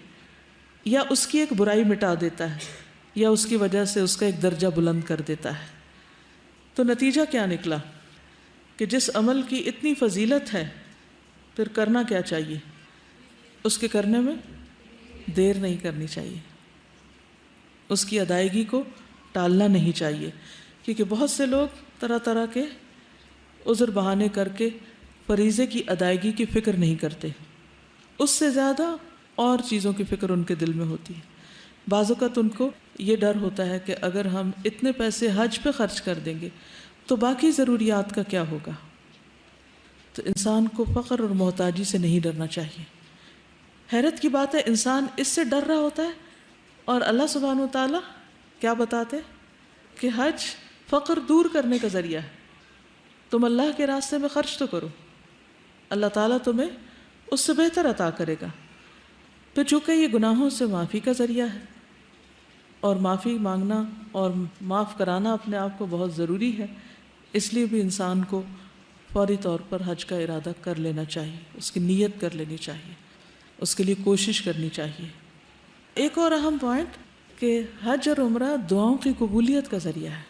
یا اس کی ایک برائی مٹا دیتا ہے یا اس کی وجہ سے اس کا ایک درجہ بلند کر دیتا ہے۔ تو نتیجہ کیا نکلا کہ جس عمل کی اتنی فضیلت ہے پھر کرنا کیا چاہیے؟ اس کے کرنے میں دیر نہیں کرنی چاہیے، اس کی ادائیگی کو ٹالنا نہیں چاہیے، کیونکہ بہت سے لوگ طرح طرح کے عذر بہانے کر کے فریضے کی ادائیگی کی فکر نہیں کرتے، اس سے زیادہ اور چیزوں کی فکر ان کے دل میں ہوتی ہے۔ بعض اوقات ان کو یہ ڈر ہوتا ہے کہ اگر ہم اتنے پیسے حج پہ خرچ کر دیں گے تو باقی ضروریات کا کیا ہوگا۔ تو انسان کو فقر اور محتاجی سے نہیں ڈرنا چاہیے۔ حیرت کی بات ہے انسان اس سے ڈر رہا ہوتا ہے اور اللہ سبحانہ و تعالیٰ کیا بتاتے کہ حج فقر دور کرنے کا ذریعہ ہے، تم اللہ کے راستے میں خرچ تو کرو، اللہ تعالیٰ تمہیں اس سے بہتر عطا کرے گا۔ پھر چونکہ یہ گناہوں سے معافی کا ذریعہ ہے اور معافی مانگنا اور معاف کرانا اپنے آپ کو بہت ضروری ہے، اس لیے بھی انسان کو فوری طور پر حج کا ارادہ کر لینا چاہیے، اس کی نیت کر لینی چاہیے، اس کے لیے کوشش کرنی چاہیے۔ ایک اور اہم پوائنٹ کہ حج اور عمرہ دعاؤں کی قبولیت کا ذریعہ ہے،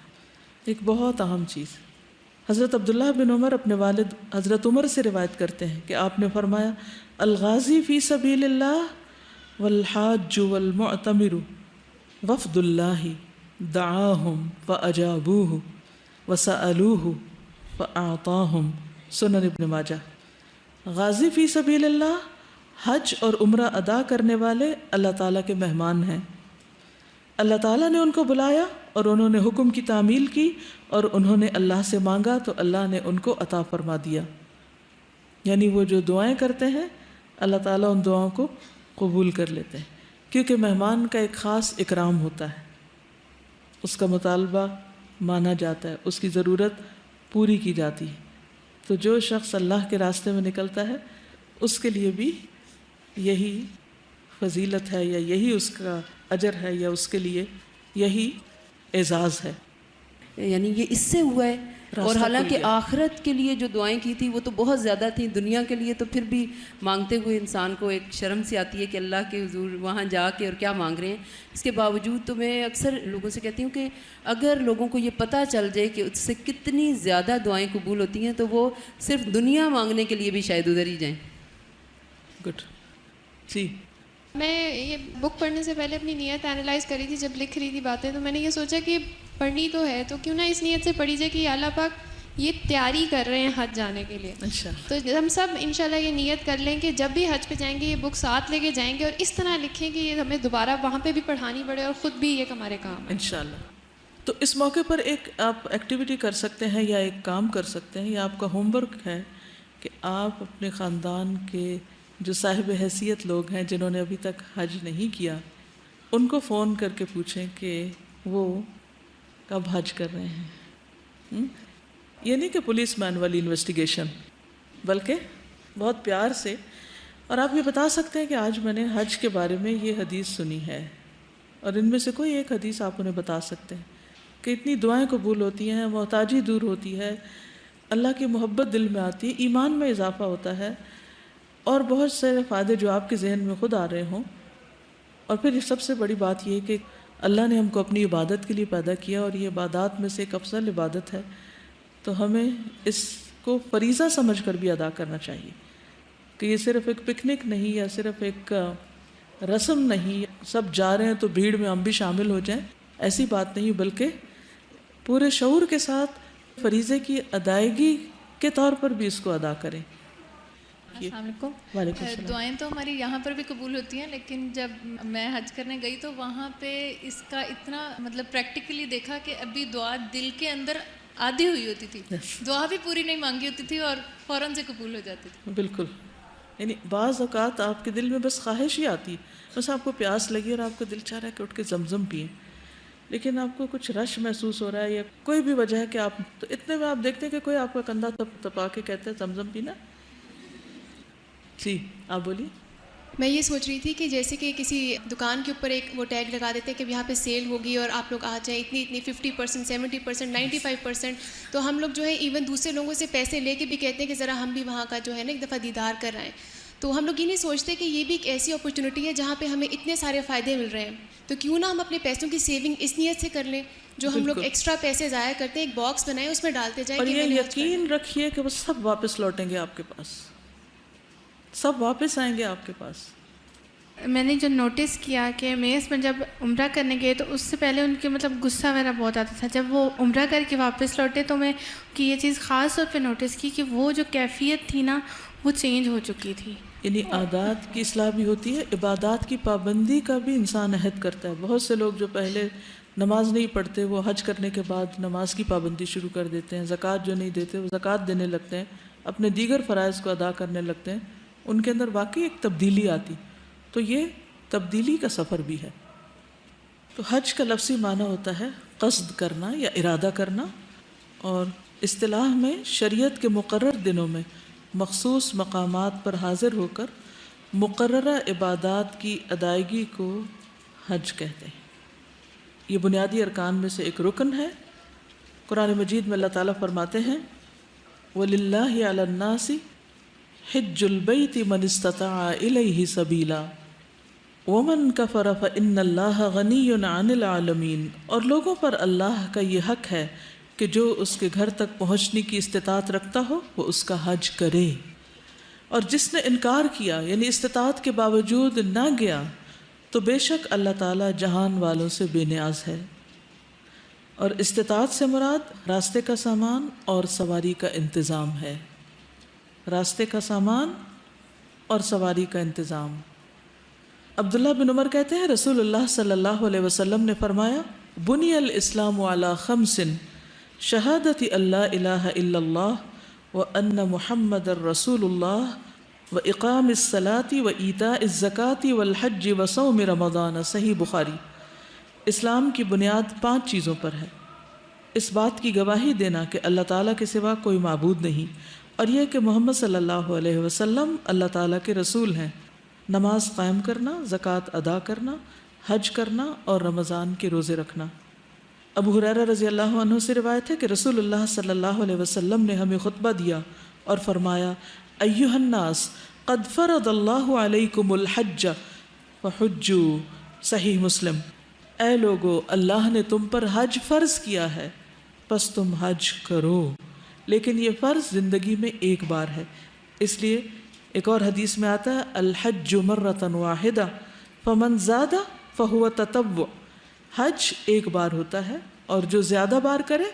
ایک بہت اہم چیز۔ حضرت عبداللہ بن عمر اپنے والد حضرت عمر سے روایت کرتے ہیں کہ آپ نے فرمایا الغازی فی سبیل اللہ والحاج والمعتمر وفد اللہ دعاہم فاجابوہ وسألوہ فاعطاہم، سنن ابن ماجہ۔ غازی فی سبیل اللہ، حج اور عمرہ ادا کرنے والے اللہ تعالیٰ کے مہمان ہیں۔ اللہ تعالیٰ نے ان کو بلایا اور انہوں نے حکم کی تعمیل کی اور انہوں نے اللہ سے مانگا تو اللہ نے ان کو عطا فرما دیا۔ یعنی وہ جو دعائیں کرتے ہیں اللہ تعالیٰ ان دعاؤں کو قبول کر لیتے ہیں، کیونکہ مہمان کا ایک خاص اکرام ہوتا ہے، اس کا مطالبہ مانا جاتا ہے، اس کی ضرورت پوری کی جاتی ہے۔ تو جو شخص اللہ کے راستے میں نکلتا ہے اس کے لیے بھی یہی فضیلت ہے، یا یہی اس کا اجر ہے، یا اس کے لیے یہی اعزاز ہے۔ یعنی یہ اس سے ہوا ہے، اور راستہ حالانکہ کھل گیا۔ آخرت کے لیے جو دعائیں کی تھی وہ تو بہت زیادہ تھیں، دنیا کے لیے تو پھر بھی مانگتے ہوئے انسان کو ایک شرم سی آتی ہے کہ اللہ کے حضور وہاں جا کے اور کیا مانگ رہے ہیں۔ اس کے باوجود تو میں اکثر لوگوں سے کہتی ہوں کہ اگر لوگوں کو یہ پتہ چل جائے کہ اس سے کتنی زیادہ دعائیں قبول ہوتی ہیں تو وہ صرف دنیا مانگنے کے لیے بھی شاید ادھر ہی جائیں۔ گڈ جی۔ میں یہ بک پڑھنے سے پہلے اپنی نیت انالائز کری تھی جب لکھ رہی تھی باتیں، تو میں نے یہ سوچا کہ پڑھنی تو ہے تو کیوں نہ اس نیت سے پڑھی جائے کہ اللہ پاک یہ تیاری کر رہے ہیں حج جانے کے لیے۔ اچھا، تو ہم سب انشاءاللہ یہ نیت کر لیں کہ جب بھی حج پہ جائیں گے یہ بک ساتھ لے کے جائیں گے، اور اس طرح لکھیں کہ یہ ہمیں دوبارہ وہاں پہ بھی پڑھانی پڑے اور خود بھی یہ ہمارے کام ہے انشاءاللہ۔ تو اس موقع پر ایک آپ ایکٹیویٹی کر سکتے ہیں یا ایک کام کر سکتے ہیں، یا آپ کا ہوم ورک ہے کہ آپ اپنے خاندان کے جو صاحب حیثیت لوگ ہیں جنہوں نے ابھی تک حج نہیں کیا ان کو فون کر کے پوچھیں کہ وہ کب حج کر رہے ہیں۔ یہ نہیں کہ پولیس مین والی انویسٹیگیشن، بلکہ بہت پیار سے، اور آپ یہ بتا سکتے ہیں کہ آج میں نے حج کے بارے میں یہ حدیث سنی ہے، اور ان میں سے کوئی ایک حدیث آپ انہیں بتا سکتے ہیں کہ اتنی دعائیں قبول ہوتی ہیں، محتاجی دور ہوتی ہے، اللہ کی محبت دل میں آتی ہے، ایمان میں اضافہ ہوتا ہے، اور بہت سے فائدے جو آپ کے ذہن میں خود آ رہے ہوں۔ اور پھر سب سے بڑی بات یہ کہ اللہ نے ہم کو اپنی عبادت کے لیے پیدا کیا، اور یہ عبادات میں سے ایک افضل عبادت ہے، تو ہمیں اس کو فریضہ سمجھ کر بھی ادا کرنا چاہیے کہ یہ صرف ایک پکنک نہیں، یا صرف ایک رسم نہیں، سب جا رہے ہیں تو بھیڑ میں ہم بھی شامل ہو جائیں، ایسی بات نہیں، بلکہ پورے شعور کے ساتھ فریضے کی ادائیگی کے طور پر بھی اس کو ادا کریں۔ السلام علیکم۔ وعلیکم السلام۔ دعائیں تو ہماری یہاں پر بھی قبول ہوتی ہیں، لیکن جب میں حج کرنے گئی تو وہاں پہ اس کا اتنا مطلب پریکٹیکلی دیکھا کہ ابھی دعا دل کے اندر آدھی ہوئی ہوتی تھی، دعا بھی پوری نہیں مانگی ہوتی تھی اور فوراً سے قبول ہو جاتی تھی۔ بالکل، یعنی بعض اوقات آپ کے دل میں بس خواہش ہی آتی، بس آپ کو پیاس لگی اور آپ کو دل چاہ رہا ہے کہ اٹھ کے زمزم پئیں، لیکن آپ کو کچھ رش محسوس ہو رہا ہے یا کوئی بھی وجہ ہے کہ آپ، تو اتنے میں آپ دیکھتے ہیں کہ کوئی آپ کا کندھا تپا کے کہتا ہے زمزم پینا۔ جی آپ بولیے۔ میں یہ سوچ رہی تھی کہ جیسے کہ کسی دکان کے اوپر ایک وہ ٹیگ لگا دیتے کہ یہاں پہ سیل ہوگی اور آپ لوگ آ جائیں، اتنی 50%، 70%، 95%، تو ہم لوگ جو ہے ایون دوسرے لوگوں سے پیسے لے کے بھی کہتے ہیں کہ ذرا ہم بھی وہاں کا جو ہے نا ایک دفعہ دیدار کر رہے ہیں۔ تو ہم لوگ یہ نہیں سوچتے کہ یہ بھی ایک ایسی اپرچونٹی ہے جہاں پہ ہمیں اتنے سارے فائدے مل رہے ہیں، تو کیوں نہ ہم اپنے پیسوں کی سیونگ اس نیت سے کر لیں، جو ہم لوگ ایکسٹرا پیسے ضائع کرتے ہیں ایک باکس بنائیں اس میں ڈالتے جائیں، اور کہ یہ میں نے حج کرنا ہے۔ یقین رکھیے کہ وہ سب واپس لوٹیں گے آپ کے پاس، سب واپس آئیں گے آپ کے پاس۔ میں نے جو نوٹس کیا کہ میرے ہسبینڈ جب عمرہ کرنے گئے تو اس سے پہلے ان کے مطلب غصہ میرا بہت آتا تھا، جب وہ عمرہ کر کے واپس لوٹے تو میں کہ یہ چیز خاص طور پہ نوٹس کی کہ وہ جو کیفیت تھی نا وہ چینج ہو چکی تھی۔ یعنی عادات کی اصلاح بھی ہوتی ہے، عبادات کی پابندی کا بھی انسان عہد کرتا ہے۔ بہت سے لوگ جو پہلے نماز نہیں پڑھتے وہ حج کرنے کے بعد نماز کی پابندی شروع کر دیتے ہیں، زکوٰۃ جو نہیں دیتے وہ زکوٰۃ دینے لگتے ہیں، اپنے دیگر فرائض کو ادا کرنے لگتے ہیں، ان کے اندر واقعی ایک تبدیلی آتی، تو یہ تبدیلی کا سفر بھی ہے۔ تو حج کا لفظی معنی ہوتا ہے قصد کرنا یا ارادہ کرنا، اور اصطلاح میں شریعت کے مقرر دنوں میں مخصوص مقامات پر حاضر ہو کر مقررہ عبادات کی ادائیگی کو حج کہتے ہیں۔ یہ بنیادی ارکان میں سے ایک رکن ہے۔ قرآن مجید میں اللہ تعالیٰ فرماتے ہیں وَلِلَّهِ عَلَى النَّاسِ حِجُّ الْبَيْتِ مَنِ اسْتَطَاعَ إِلَيْهِ سَبِيلًا وَمَنْ كَفَرَ فَإِنَّ اللَّهَ غَنِيٌّ عَنِ الْعَالَمِينَ، اور لوگوں پر اللہ کا یہ حق ہے کہ جو اس کے گھر تک پہنچنے کی استطاعت رکھتا ہو وہ اس کا حج کرے، اور جس نے انکار کیا یعنی استطاعت کے باوجود نہ گیا تو بے شک اللہ تعالیٰ جہان والوں سے بے نیاز ہے۔ اور استطاعت سے مراد راستے کا سامان اور سواری کا انتظام ہے، راستے کا سامان اور سواری کا انتظام۔ عبداللہ بن عمر کہتے ہیں رسول اللہ صلی اللہ علیہ وسلم نے فرمایا بنی الاسلام علی خمس شہادت اللہ الہ الا اللہ وان محمد الرسول اللہ واقام الصلاۃ وایتاء الزکاۃ والحج وصوم رمضان، صحیح بخاری۔ اسلام کی بنیاد 5 چیزوں پر ہے، اس بات کی گواہی دینا کہ اللہ تعالیٰ کے سوا کوئی معبود نہیں، اور یہ کہ محمد صلی اللہ علیہ وسلم اللہ تعالیٰ کے رسول ہیں، نماز قائم کرنا، زکوٰۃ ادا کرنا، حج کرنا اور رمضان کے روزے رکھنا۔ ابو ہریرہ رضی اللہ عنہ سے روایت ہے کہ رسول اللہ صلی اللہ علیہ وسلم نے ہمیں خطبہ دیا اور فرمایا ایھا الناس قد فرض اللہ علیکم الحج فحجوا، صحیح مسلم۔ اے لوگو، اللہ نے تم پر حج فرض کیا ہے پس تم حج کرو، لیکن یہ فرض زندگی میں ایک بار ہے، اس لیے ایک اور حدیث میں آتا ہے الحج مرۃ واحدہ فمن زاد فہو تطوع، حج ایک بار ہوتا ہے اور جو زیادہ بار کرے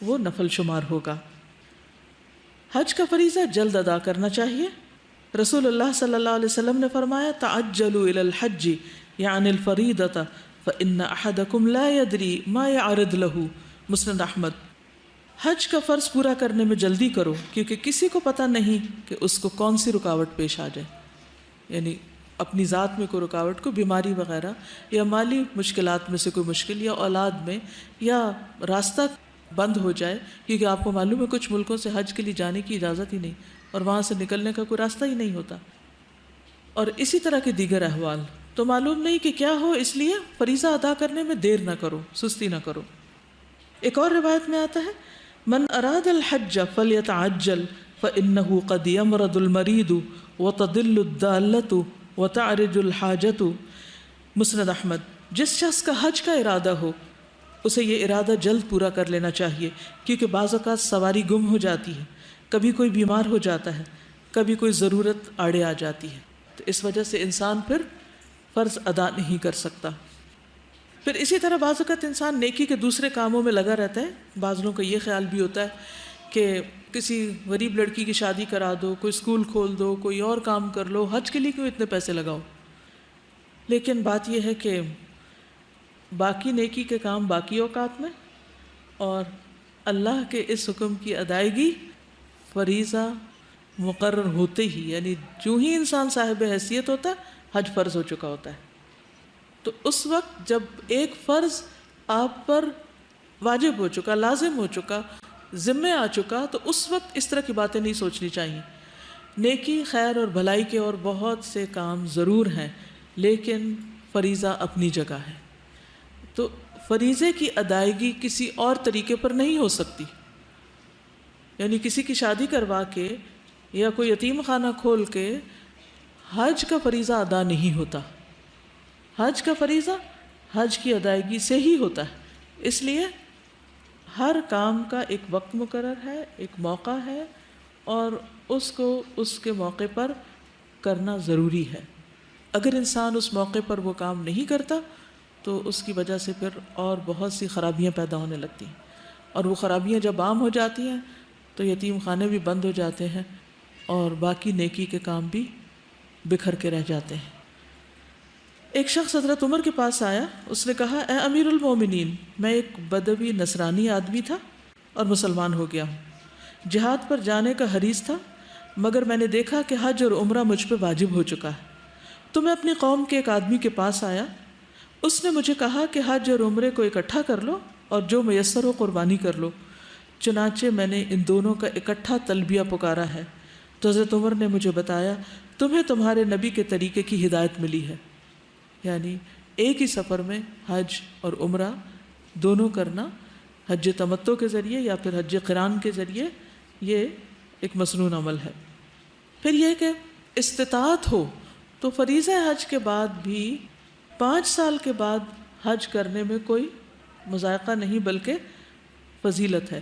وہ نفل شمار ہوگا۔ حج کا فریضہ جلد ادا کرنا چاہیے۔ رسول اللہ صلی اللہ علیہ وسلم نے فرمایا تعجلوا الی الحج یعنی الفریضۃ فإن أحدكم لا يدري ما يعرض له، مسند احمد۔ حج کا فرض پورا کرنے میں جلدی کرو کیونکہ کسی کو پتہ نہیں کہ اس کو کون سی رکاوٹ پیش آ جائے، یعنی اپنی ذات میں کوئی رکاوٹ، کوئی بیماری وغیرہ، یا مالی مشکلات میں سے کوئی مشکل، یا اولاد میں، یا راستہ بند ہو جائے، کیونکہ آپ کو معلوم ہے کچھ ملکوں سے حج کے لیے جانے کی اجازت ہی نہیں اور وہاں سے نکلنے کا کوئی راستہ ہی نہیں ہوتا، اور اسی طرح کے دیگر احوال، تو معلوم نہیں کہ کیا ہو، اس لیے فریضہ ادا کرنے میں دیر نہ کرو، سستی نہ کرو۔ ایک اور روایت میں آتا ہے من اراد الحج فلیتعجل فإنه قد یمرض المریض وتضل الدالة وتعرج الحاجة، مسند احمد۔ جس شخص کا حج کا ارادہ ہو اسے یہ ارادہ جلد پورا کر لینا چاہیے، کیونکہ بعض اوقات سواری گم ہو جاتی ہے، کبھی کوئی بیمار ہو جاتا ہے، کبھی کوئی ضرورت آڑے آ جاتی ہے، تو اس وجہ سے انسان پھر فرض ادا نہیں کر سکتا۔ پھر اسی طرح بعض اوقات انسان نیکی کے دوسرے کاموں میں لگا رہتا ہے، بعض لوگوں کا یہ خیال بھی ہوتا ہے کہ کسی غریب لڑکی کی شادی کرا دو، کوئی اسکول کھول دو، کوئی اور کام کر لو، حج کے لیے کیوں اتنے پیسے لگاؤ؟ لیکن بات یہ ہے کہ باقی نیکی کے کام باقی اوقات میں، اور اللہ کے اس حکم کی ادائیگی فریضہ مقرر ہوتے ہی، یعنی جو ہی انسان صاحب حیثیت ہوتا ہے حج فرض ہو چکا ہوتا ہے، تو اس وقت جب ایک فرض آپ پر واجب ہو چکا، لازم ہو چکا، ذمے آ چکا، تو اس وقت اس طرح کی باتیں نہیں سوچنی چاہیے۔ نیکی، خیر اور بھلائی کے اور بہت سے کام ضرور ہیں، لیکن فریضہ اپنی جگہ ہے، تو فریضے کی ادائیگی کسی اور طریقے پر نہیں ہو سکتی، یعنی کسی کی شادی کروا کے یا کوئی یتیم خانہ کھول کے حج کا فریضہ ادا نہیں ہوتا۔ حج کا فریضہ حج کی ادائیگی سے ہی ہوتا ہے، اس لیے ہر کام کا ایک وقت مقرر ہے، ایک موقع ہے، اور اس کو اس کے موقع پر کرنا ضروری ہے۔ اگر انسان اس موقع پر وہ کام نہیں کرتا تو اس کی وجہ سے پھر اور بہت سی خرابیاں پیدا ہونے لگتی ہیں، اور وہ خرابیاں جب عام ہو جاتی ہیں تو یتیم خانے بھی بند ہو جاتے ہیں اور باقی نیکی کے کام بھی بکھر کے رہ جاتے ہیں۔ ایک شخص حضرت عمر کے پاس آیا، اس نے کہا اے امیر المومنین، میں ایک بدوی نصرانی آدمی تھا اور مسلمان ہو گیا ہوں، جہاد پر جانے کا حریص تھا، مگر میں نے دیکھا کہ حج اور عمرہ مجھ پہ واجب ہو چکا ہے، تو میں اپنی قوم کے ایک آدمی کے پاس آیا، اس نے مجھے کہا کہ حج اور عمرے کو اکٹھا کر لو اور جو میسر ہو قربانی کر لو، چنانچہ میں نے ان دونوں کا اکٹھا تلبیہ پکارا ہے، تو حضرت عمر نے مجھے بتایا تمہیں تمہارے نبی کے طریقے کی ہدایت ملی ہے، یعنی ایک ہی سفر میں حج اور عمرہ دونوں کرنا، حج تمتع کے ذریعے یا پھر حج قران کے ذریعے، یہ ایک مسنون عمل ہے۔ پھر یہ کہ استطاعت ہو تو فریضہ حج کے بعد بھی 5 سال کے بعد حج کرنے میں کوئی مذائقہ نہیں، بلکہ فضیلت ہے.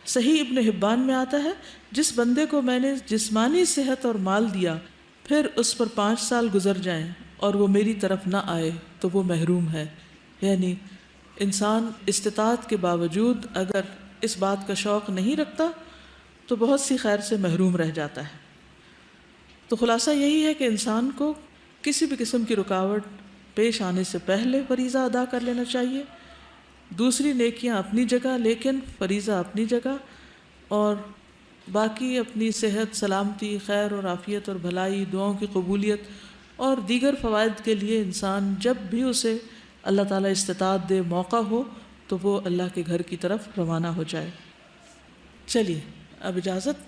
صحیح ابن حبان میں آتا ہے جس بندے کو میں نے جسمانی صحت اور مال دیا پھر اس پر 5 سال گزر جائیں اور وہ میری طرف نہ آئے تو وہ محروم ہے. یعنی انسان استطاعت کے باوجود اگر اس بات کا شوق نہیں رکھتا تو بہت سی خیر سے محروم رہ جاتا ہے. تو خلاصہ یہی ہے کہ انسان کو کسی بھی قسم کی رکاوٹ پیش آنے سے پہلے فریضہ ادا کر لینا چاہیے. دوسری نیکیاں اپنی جگہ لیکن فریضہ اپنی جگہ، اور باقی اپنی صحت، سلامتی، خیر اور عافیت اور بھلائی، دعاؤں کی قبولیت اور دیگر فوائد کے لیے انسان جب بھی اسے اللہ تعالیٰ استطاعت دے، موقع ہو، تو وہ اللہ کے گھر کی طرف روانہ ہو جائے. چلیے اب اجازت.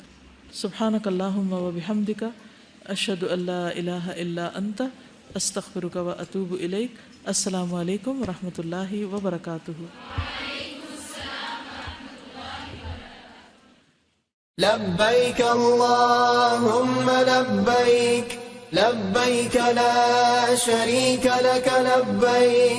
سبحانک اللہم و بحمدک، اشہد ان لا الہ الا انت، استغفرک و اتوب الیک. السلام علیکم ورحمۃ اللہ وبرکاتہ. لبيك اللهم لبيك لبيك لا شريك لك لبيك